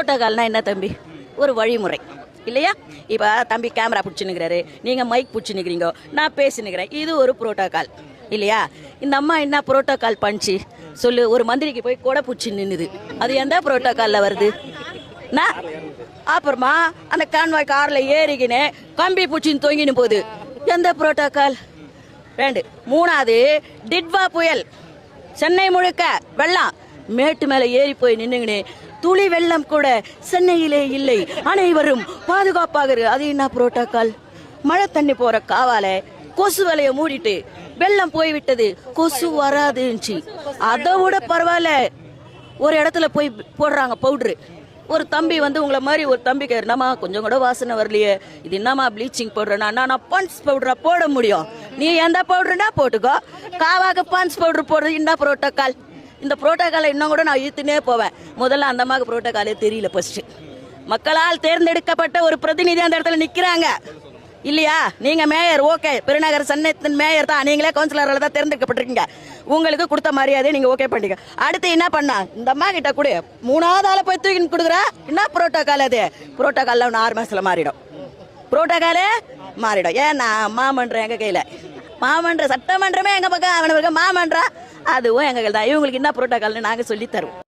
புரோட்டோகால்னா என்ன தம்பி? ஒரு வழிமுறை இல்லையா? இப்போ தம்பி கேமரா பிடிச்சினுக்கிறாரு, நீங்கள் மைக் பிடிச்சினுக்கிறீங்க, நான் பேசினுக்கிறேன், இது ஒரு புரோட்டோகால் இல்லையா? இந்த அம்மா என்ன புரோட்டோகால் பண்ணிச்சு சொல்லு? ஒரு மந்திரிக்கு போய் கொடை பிடிச்சி நின்னுது, அது எந்த புரோட்டோகாலில் வருது? அப்புறமா அந்த கான்வாய் காரில் ஏறிக்கின்னு கம்பி பிடிச்சின்னு தொங்கின்னு போகுது, எந்த புரோட்டோகால்? 2. 3வது டிட்வா புயல், சென்னை முழுக்க வெள்ளம், மேட்டு மேலே ஏறி போய் நின்னுங்கன்னு துளி வெள்ளம் கூட சென்னையிலே இல்லை, அனைவரும் பாதுகாப்பாக. அது என்ன புரோட்டோகால்? மழை தண்ணி போற காவால கொசு வலைய மூடிட்டு வெள்ளம் போய்விட்டது, கொசு வராதுச்சு. அதை விட பரவாயில்ல, ஒரு இடத்துல போய் போடுறாங்க பவுட்ரு. ஒரு தம்பி வந்து உங்களை மாதிரி ஒரு தம்பி என்னம்மா கொஞ்சம் கூட வாசனை வரலையே, இது என்னம்மா ப்ளீச்சிங் பவுடர்னா? நான் பான்ஸ் பவுடரா போட முடியும், நீ எந்த பவுடர்னா போட்டுக்கோ. காவாக்கு பான்ஸ் பவுடர் போடுறது என்ன புரோட்டோகால்? இந்த புரோட்டோகாலை இன்னும் கூட நான் இழுத்துனே போவேன். முதல்ல அந்த மாதிரி புரோட்டோகாலே தெரியல. ஃபர்ஸ்ட் மக்களால் தேர்ந்தெடுக்கப்பட்ட ஒரு பிரதிநிதி அந்த இடத்துல நிற்கிறாங்க இல்லையா? நீங்கள் மேயர், ஓகே, பெருநகர சென்னைத்தின் மேயர் தான், நீங்களே கவுன்சிலரால் தான் தேர்ந்தெடுக்கப்பட்டிருக்கீங்க, உங்களுக்கு கொடுத்த மரியாதையை நீங்கள் ஓகே பண்ணிக்க. அடுத்து என்ன பண்ணா? இந்த அம்மா கிட்ட கூட 3வது ஆளை போய் தூக்கின்னு கொடுக்குற, என்ன புரோட்டோகால்? அது புரோட்டோகாலில் ஒன்று 6 மாதத்தில் மாறிடும், புரோட்டோகாலே மாறிடும். ஏன்னா மாமன்றம் எங்கள் கையில், மாமன்ற சட்டமன்றமே எங்கள் பக்கம், அவனுக்கு மாமன்றம் அதுவும் எங்கள் கையில் தான். இவங்களுக்கு என்ன புரோட்டோகால்னு நாங்கள் சொல்லி தருவோம்.